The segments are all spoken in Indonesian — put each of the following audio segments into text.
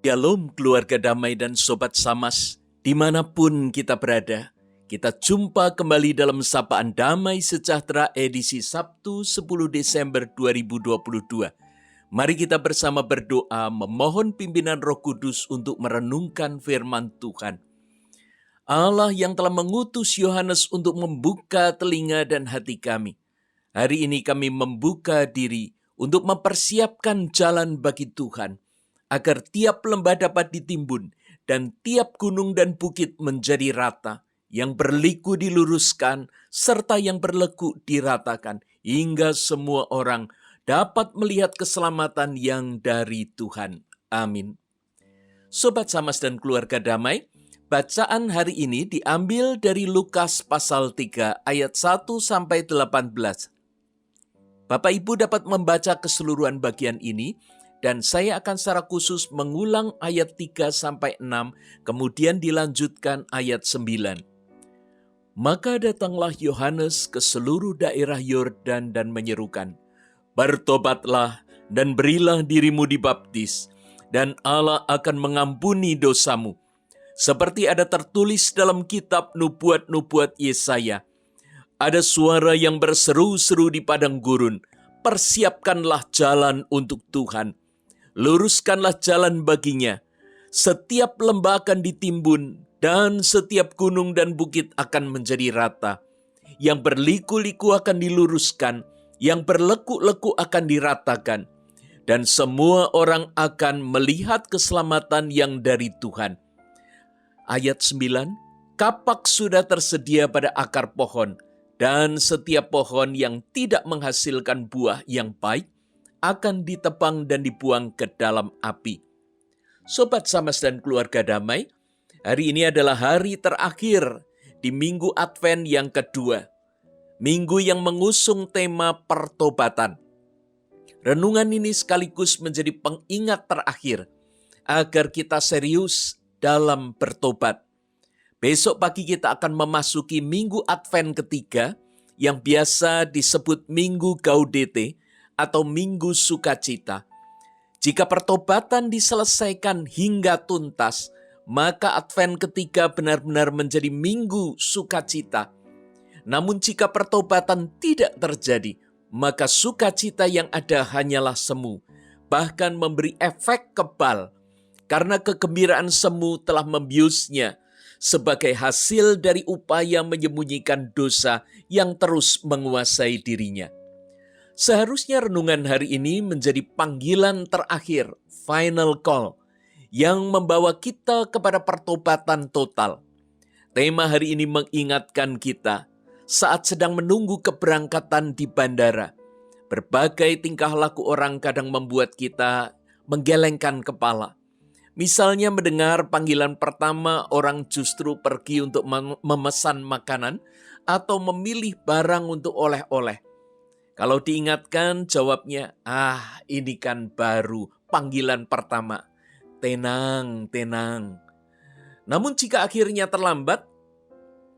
Shalom keluarga damai dan sobat Samas, dimanapun kita berada, kita jumpa kembali dalam Sapaan Damai Sejahtera edisi Sabtu 10 Desember 2022. Mari kita bersama berdoa memohon pimpinan Roh Kudus untuk merenungkan firman Tuhan. Allah yang telah mengutus Yohanes untuk membuka telinga dan hati kami. Hari ini kami membuka diri untuk mempersiapkan jalan bagi Tuhan, agar tiap lembah dapat ditimbun dan tiap gunung dan bukit menjadi rata, yang berliku diluruskan serta yang berlekuk diratakan, hingga semua orang dapat melihat keselamatan yang dari Tuhan. Amin. Sobat Samas dan keluarga damai, bacaan hari ini diambil dari Lukas pasal 3 ayat 1-18. Bapak Ibu dapat membaca keseluruhan bagian ini, dan saya akan secara khusus mengulang ayat 3-6, kemudian dilanjutkan ayat 9. Maka datanglah Yohanes ke seluruh daerah Yordan dan menyerukan, "Bertobatlah dan berilah dirimu dibaptis, dan Allah akan mengampuni dosamu. Seperti ada tertulis dalam kitab nubuat-nubuat Yesaya, ada suara yang berseru-seru di padang gurun, persiapkanlah jalan untuk Tuhan. Luruskanlah jalan baginya. Setiap lembah akan ditimbun dan setiap gunung dan bukit akan menjadi rata. Yang berliku-liku akan diluruskan, yang berlekuk-lekuk akan diratakan. Dan semua orang akan melihat keselamatan yang dari Tuhan." Ayat 9, kapak sudah tersedia pada akar pohon, dan setiap pohon yang tidak menghasilkan buah yang baik akan ditebang dan dibuang ke dalam api. Sobat Samas dan keluarga damai, hari ini adalah hari terakhir di Minggu Advent yang kedua. Minggu yang mengusung tema pertobatan. Renungan ini sekaligus menjadi pengingat terakhir agar kita serius dalam bertobat. Besok pagi kita akan memasuki Minggu Advent ketiga yang biasa disebut Minggu Gaudete atau Minggu Sukacita. Jika pertobatan diselesaikan hingga tuntas, maka Advent ketiga benar-benar menjadi Minggu Sukacita. Namun jika pertobatan tidak terjadi, maka sukacita yang ada hanyalah semu, bahkan memberi efek kebal, karena kegembiraan semu telah membiusnya sebagai hasil dari upaya menyembunyikan dosa yang terus menguasai dirinya. Seharusnya renungan hari ini menjadi panggilan terakhir, final call, yang membawa kita kepada pertobatan total. Tema hari ini mengingatkan kita saat sedang menunggu keberangkatan di bandara. Berbagai tingkah laku orang kadang membuat kita menggelengkan kepala. Misalnya mendengar panggilan pertama, orang justru pergi untuk memesan makanan atau memilih barang untuk oleh-oleh. Kalau diingatkan, jawabnya, ini kan baru panggilan pertama. Tenang, tenang. Namun jika akhirnya terlambat,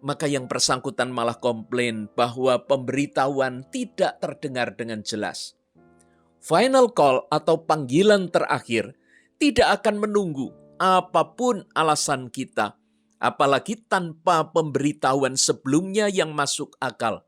maka yang bersangkutan malah komplain bahwa pemberitahuan tidak terdengar dengan jelas. Final call atau panggilan terakhir tidak akan menunggu apapun alasan kita, apalagi tanpa pemberitahuan sebelumnya yang masuk akal.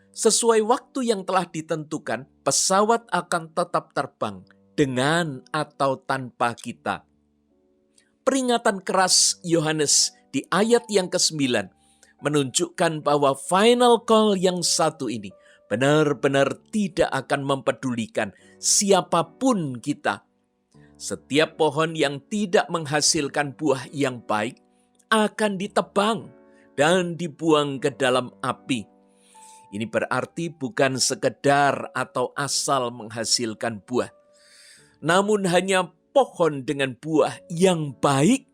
Sesuai waktu yang telah ditentukan, pesawat akan tetap terbang dengan atau tanpa kita. Peringatan keras Yohanes di ayat yang ke-9 menunjukkan bahwa final call yang satu ini benar-benar tidak akan mempedulikan siapapun kita. Setiap pohon yang tidak menghasilkan buah yang baik akan ditebang dan dibuang ke dalam api. Ini berarti bukan sekedar atau asal menghasilkan buah, namun hanya pohon dengan buah yang baik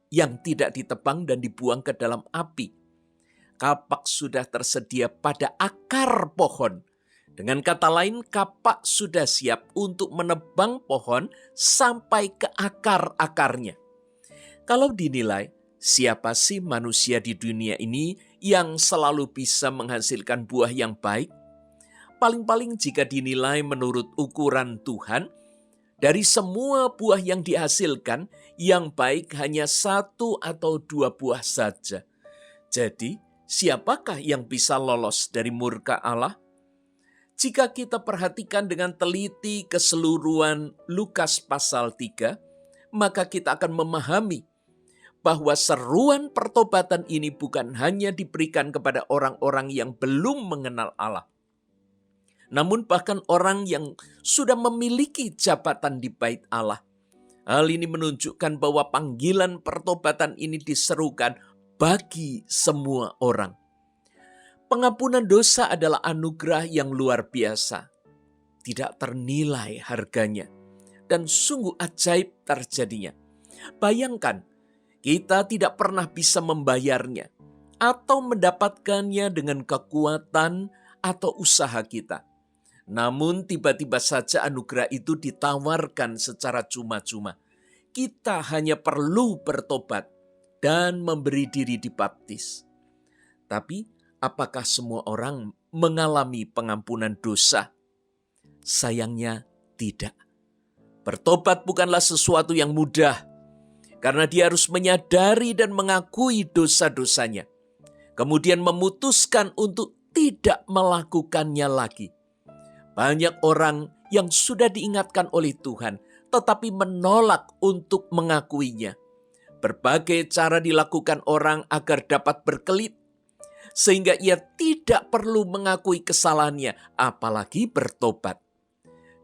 yang tidak ditebang dan dibuang ke dalam api. Kapak sudah tersedia pada akar pohon. Dengan kata lain, kapak sudah siap untuk menebang pohon sampai ke akar-akarnya. Kalau dinilai, siapa sih manusia di dunia ini yang selalu bisa menghasilkan buah yang baik? Paling-paling jika dinilai menurut ukuran Tuhan, Dari semua buah yang dihasilkan, yang baik hanya 1 atau 2 buah saja. Jadi, siapakah yang bisa lolos dari murka Allah? Jika kita perhatikan dengan teliti keseluruhan Lukas pasal 3, maka kita akan memahami bahwa seruan pertobatan ini bukan hanya diberikan kepada orang-orang yang belum mengenal Allah, namun bahkan orang yang sudah memiliki jabatan di bait Allah. Hal ini menunjukkan bahwa panggilan pertobatan ini diserukan bagi semua orang. Pengampunan dosa adalah anugerah yang luar biasa, tidak ternilai harganya, dan sungguh ajaib terjadinya. Bayangkan, kita tidak pernah bisa membayarnya atau mendapatkannya dengan kekuatan atau usaha kita. Namun tiba-tiba saja anugerah itu ditawarkan secara cuma-cuma. Kita hanya perlu bertobat dan memberi diri dibaptis. Tapi apakah semua orang mengalami pengampunan dosa? Sayangnya tidak. Bertobat bukanlah sesuatu yang mudah, karena dia harus menyadari dan mengakui dosa-dosanya, kemudian memutuskan untuk tidak melakukannya lagi. Banyak orang yang sudah diingatkan oleh Tuhan, tetapi menolak untuk mengakuinya. Berbagai cara dilakukan orang agar dapat berkelit, sehingga ia tidak perlu mengakui kesalahannya, apalagi bertobat.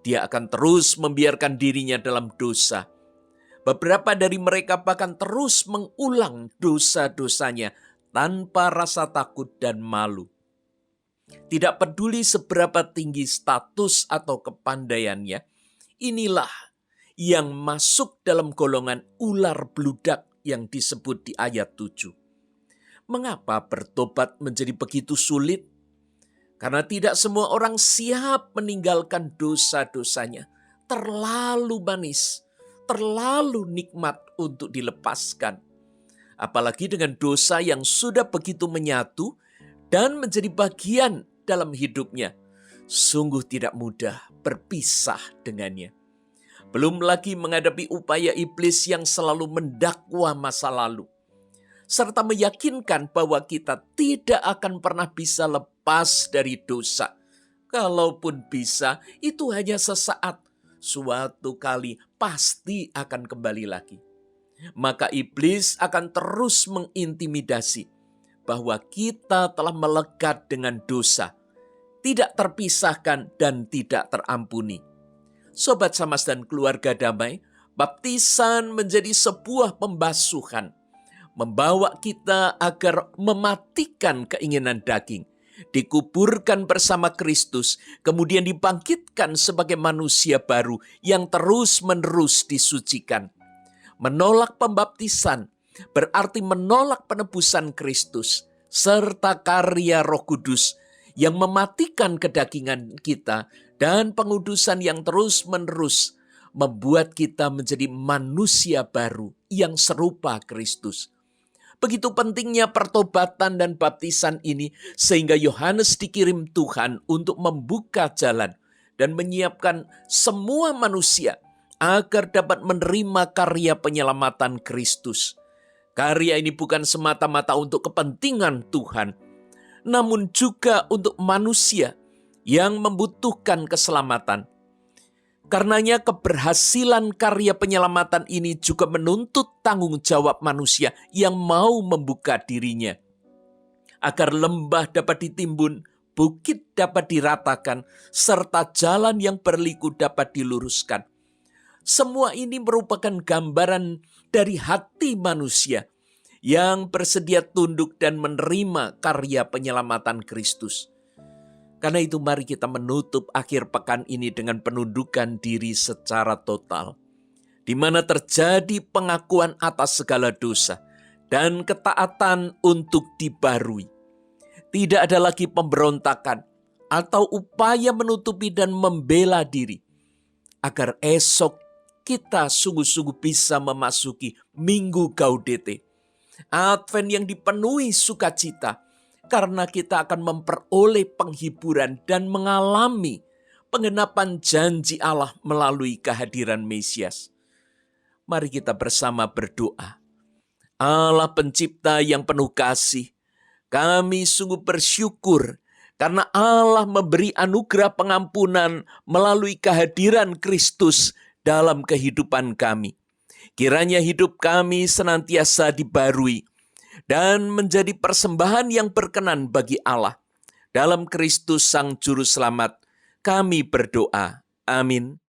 Dia akan terus membiarkan dirinya dalam dosa. Beberapa dari mereka bahkan terus mengulang dosa-dosanya tanpa rasa takut dan malu. Tidak peduli seberapa tinggi status atau kepandaiannya, inilah yang masuk dalam golongan ular bludak yang disebut di ayat 7. Mengapa bertobat menjadi begitu sulit? Karena tidak semua orang siap meninggalkan dosa-dosanya. Terlalu manis, terlalu nikmat untuk dilepaskan. Apalagi dengan dosa yang sudah begitu menyatu dan menjadi bagian dalam hidupnya. Sungguh tidak mudah berpisah dengannya. Belum lagi menghadapi upaya iblis yang selalu mendakwa masa lalu, serta meyakinkan bahwa kita tidak akan pernah bisa lepas dari dosa. Kalaupun bisa, itu hanya sesaat. Suatu kali pasti akan kembali lagi. Maka iblis akan terus mengintimidasi bahwa kita telah melekat dengan dosa, tidak terpisahkan dan tidak terampuni. Sobat Samas dan keluarga damai, baptisan menjadi sebuah pembasuhan, membawa kita agar mematikan keinginan daging, dikuburkan bersama Kristus, kemudian dibangkitkan sebagai manusia baru yang terus-menerus disucikan. Menolak pembaptisan berarti menolak penebusan Kristus serta karya Roh Kudus yang mematikan kedagingan kita dan pengudusan yang terus-menerus membuat kita menjadi manusia baru yang serupa Kristus. Begitu pentingnya pertobatan dan baptisan ini sehingga Yohanes dikirim Tuhan untuk membuka jalan dan menyiapkan semua manusia agar dapat menerima karya penyelamatan Kristus. Karya ini bukan semata-mata untuk kepentingan Tuhan, namun juga untuk manusia yang membutuhkan keselamatan. Karenanya keberhasilan karya penyelamatan ini juga menuntut tanggung jawab manusia yang mau membuka dirinya. Agar lembah dapat ditimbun, bukit dapat diratakan, serta jalan yang berliku dapat diluruskan. Semua ini merupakan gambaran dari hati manusia yang bersedia tunduk dan menerima karya penyelamatan Kristus. Karena itu mari kita menutup akhir pekan ini dengan penundukan diri secara total, di mana terjadi pengakuan atas segala dosa dan ketaatan untuk dibarui. Tidak ada lagi pemberontakan atau upaya menutupi dan membela diri, agar esok kita sungguh-sungguh bisa memasuki Minggu Gaudete, Advent yang dipenuhi sukacita, karena kita akan memperoleh penghiburan dan mengalami penggenapan janji Allah melalui kehadiran Mesias. Mari kita bersama berdoa. Allah pencipta yang penuh kasih, kami sungguh bersyukur karena Allah memberi anugerah pengampunan melalui kehadiran Kristus dalam kehidupan kami. Kiranya hidup kami senantiasa dibarui dan menjadi persembahan yang berkenan bagi Allah. Dalam Kristus Sang Juru Selamat, kami berdoa. Amin.